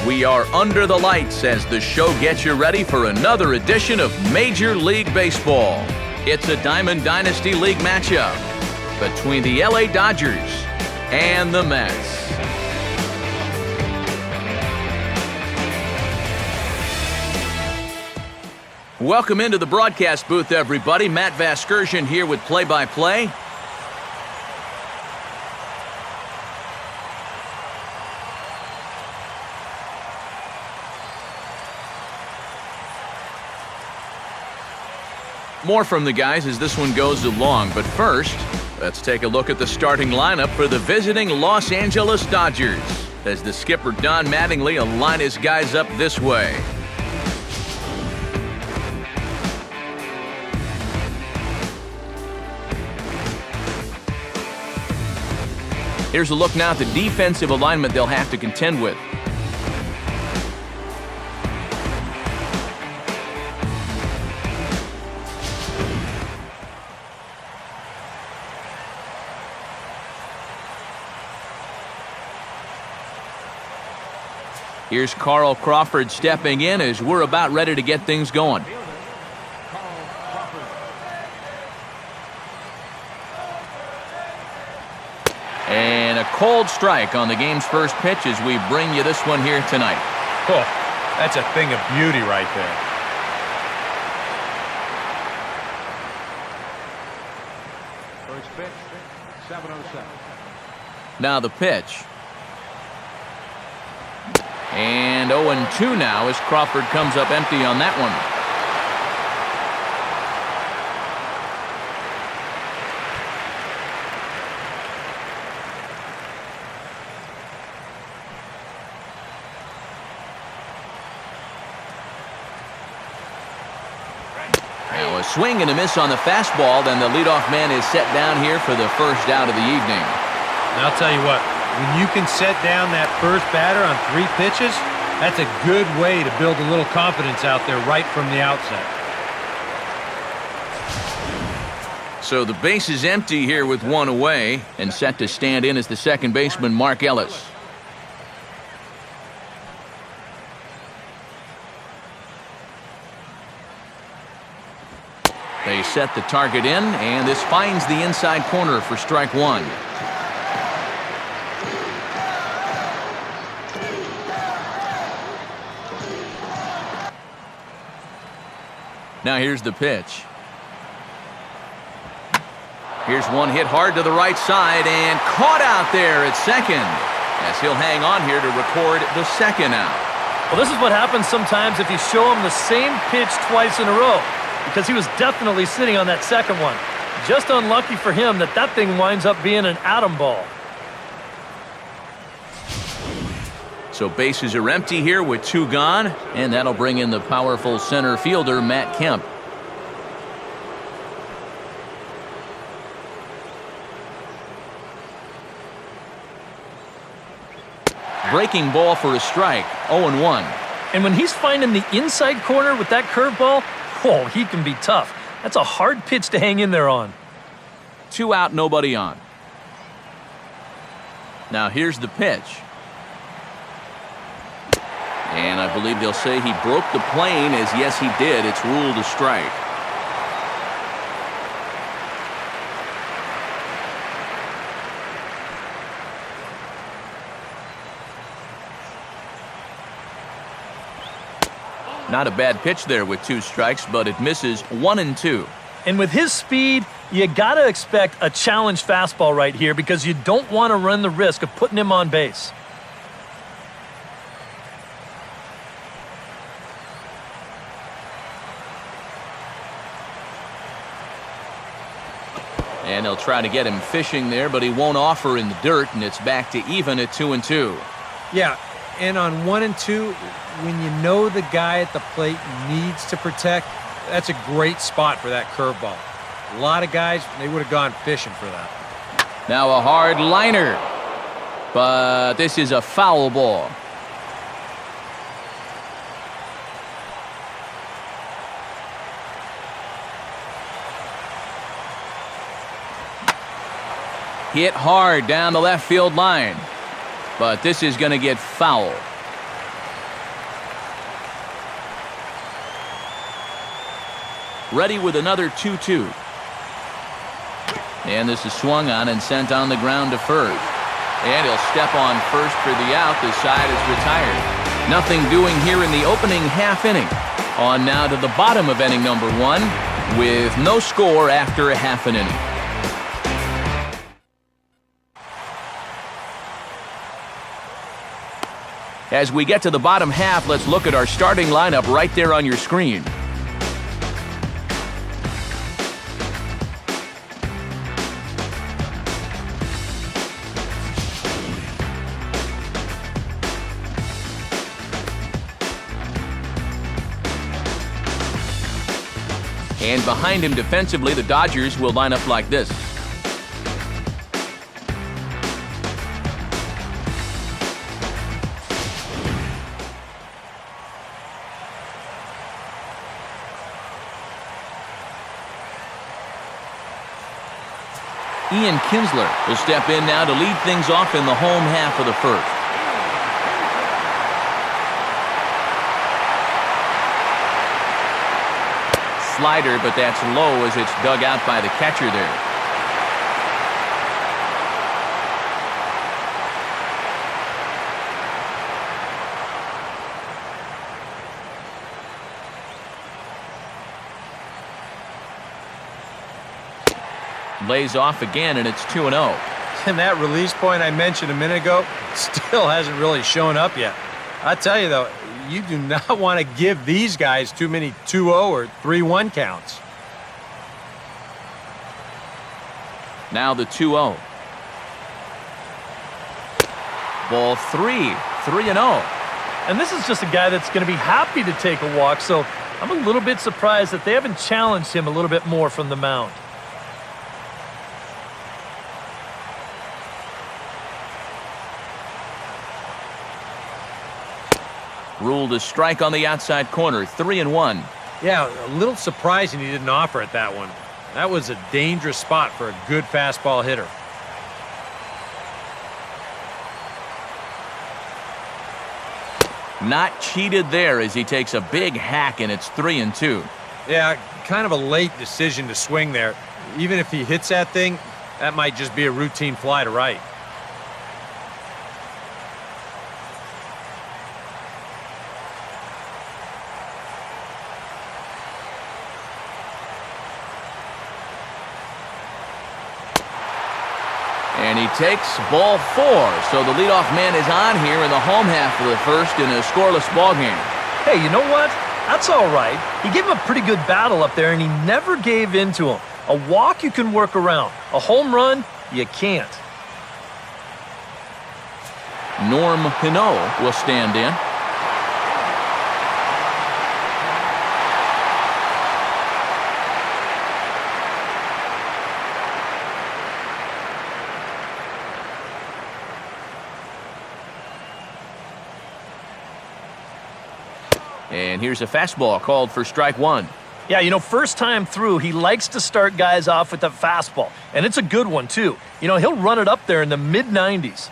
We are under the lights as the show gets you ready for another edition of Major League Baseball. It's a Diamond Dynasty League matchup between the LA Dodgers and the Mets. Welcome into the broadcast booth, everybody. Matt Vasgersian here with play-by-play. More from the guys as this one goes along, but first, let's take a look at the starting lineup for the visiting Los Angeles Dodgers as the skipper Don Mattingly will line his guys up this way. Here's a look now at the defensive alignment they'll have to contend with. Here's Carl Crawford stepping in as we're about ready to get things going. And a cold strike on the game's first pitch as we bring you this one here tonight. Oh, that's a thing of beauty right there. First pitch, 7-0-7. Now the pitch. And 0-2 now as Crawford comes up empty on that one. Now a swing and a miss on the fastball, then the leadoff man is set down here for the first out of the evening. And I'll tell you what, when you can set down that first batter on 3 pitches, that's a good way to build a little confidence out there right from the outset. So the base is empty here with one away, and set to stand in as the second baseman, Mark Ellis. They set the target in, and this finds the inside corner for strike one. Now here's the pitch. Here's one hit hard to the right side and caught out there at second as he'll hang on here to record the second out. Well, this is what happens sometimes if you show him the same pitch twice in a row, because he was definitely sitting on that second one. Just unlucky for him that that thing winds up being an atom ball. So bases are empty here with 2 gone, and that'll bring in the powerful center fielder, Matt Kemp. Breaking ball for a strike, 0-1. And when he's finding the inside corner with that curveball, oh, he can be tough. That's a hard pitch to hang in there on. 2 out, nobody on. Now here's the pitch. And I believe they'll say he broke the plane, as yes he did. It's ruled a strike. Not a bad pitch there with 2 strikes, but it misses 1-2. And with his speed, you got to expect a challenge fastball right here because you don't want to run the risk of putting him on base. And they'll try to get him fishing there, but he won't offer in the dirt, and it's back to even at 2-2. Yeah, and on 1-2, when you know the guy at the plate needs to protect, that's a great spot for that curveball. A lot of guys, they would have gone fishing for that. Now a hard liner, but this is a foul ball. Hit hard down the left field line. But this is going to get foul. ready with another 2-2. And this is swung on and sent on the ground to first. And he'll step on first for the out. The side is retired. Nothing doing here in the opening half inning. On now to the bottom of inning number 1 with no score after a half an inning. As we get to the bottom half, let's look at our starting lineup right there on your screen. And behind him defensively, the Dodgers will line up like this. Ian Kinsler will step in now to lead things off in the home half of the first. Slider, but that's low as it's dug out by the catcher there. Lays off again, and it's 2-0. And that release point I mentioned a minute ago still hasn't really shown up yet. I tell you, though, you do not want to give these guys too many 2-0 or 3-1 counts. Now the 2-0. Ball 3-0. And this is just a guy that's going to be happy to take a walk, so I'm a little bit surprised that they haven't challenged him a little bit more from the mound. Ruled a strike on the outside corner, 3-1. Yeah, a little surprising he didn't offer it that one. That was a dangerous spot for a good fastball hitter. Not cheated there as he takes a big hack, and it's 3-2. Yeah, kind of a late decision to swing there. Even if he hits that thing, that might just be a routine fly to right. And he takes ball 4. So the leadoff man is on here in the home half of the first in a scoreless ball game. Hey, you know what? That's all right. He gave him a pretty good battle up there, and he never gave in to him. A walk you can work around. A home run, you can't. Norm Pinot will stand in. And here's a fastball called for strike 1. Yeah, you know, first time through, he likes to start guys off with a fastball. And it's a good one, too. You know, he'll run it up there in the mid-90s.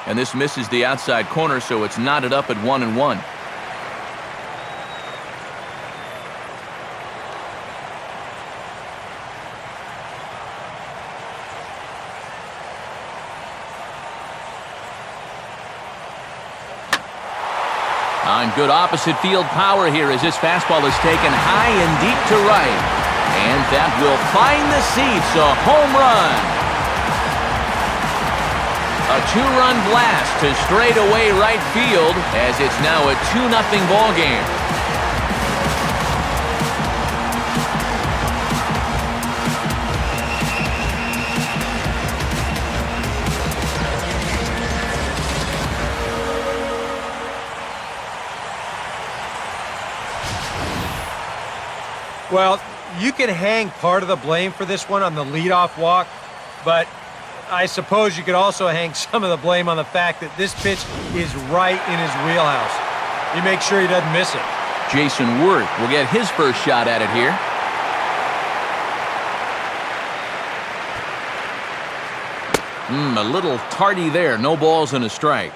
And this misses the outside corner, so it's knotted up at 1-1. On good opposite field power here as this fastball is taken high and deep to right. And that will find the seats, a home run. A 2-run blast to straightaway right field as it's now a 2-0 ball game. Well, you can hang part of the blame for this one on the leadoff walk, but I suppose you could also hang some of the blame on the fact that this pitch is right in his wheelhouse. You make sure he doesn't miss it. Jason Worth will get his first shot at it here. A little tardy there. No balls and a strike.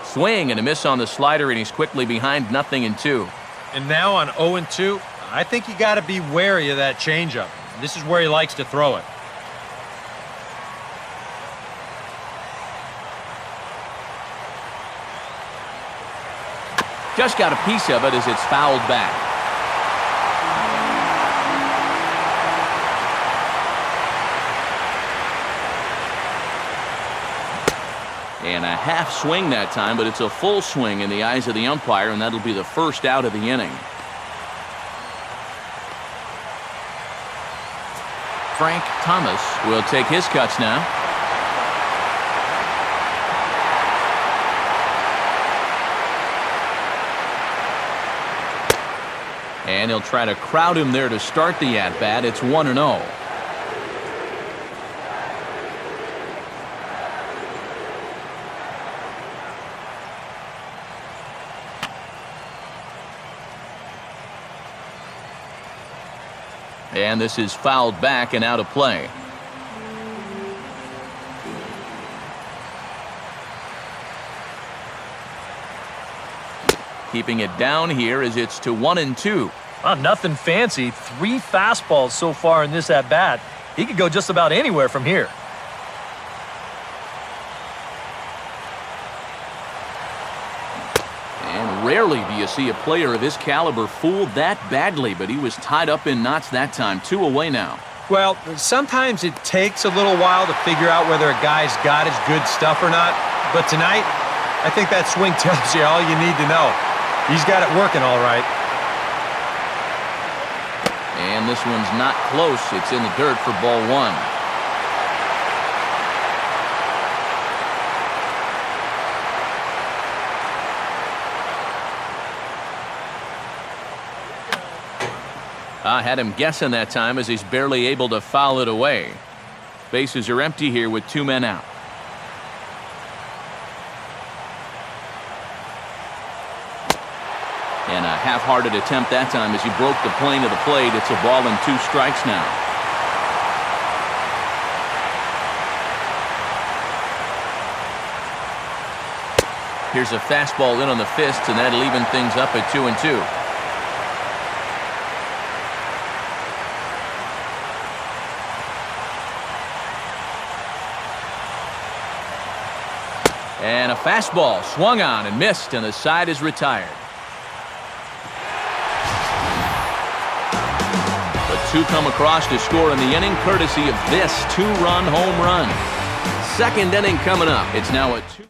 Swing and a miss on the slider, and he's quickly behind 0-2. And now on 0-2, I think you got to be wary of that changeup. This is where he likes to throw it. Just got a piece of it as it's fouled back. And a half swing that time, but it's a full swing in the eyes of the umpire, and that'll be the first out of the inning. Frank Thomas will take his cuts now. And he'll try to crowd him there to start the at-bat. It's 1-0. And this is fouled back and out of play. Keeping it down here as it's to 1-2. Well, nothing fancy. 3 fastballs so far in this at-bat. He could go just about anywhere from here. And rarely do you see a player of his caliber fooled that badly, but he was tied up in knots that time. 2 away now. Well, sometimes it takes a little while to figure out whether a guy's got his good stuff or not. But tonight, I think that swing tells you all you need to know. He's got it working all right. And this one's not close. It's in the dirt for ball 1. I had him guessing that time as he's barely able to foul it away. Bases are empty here with 2 men out. And a half-hearted attempt that time as he broke the plane of the plate. It's a ball and 2 strikes now. Here's a fastball in on the fist, and that'll even things up at 2-2. And a fastball swung on and missed, and the side is retired. But 2 come across to score in the inning, courtesy of this 2-run home run. Second inning coming up. It's now a 2.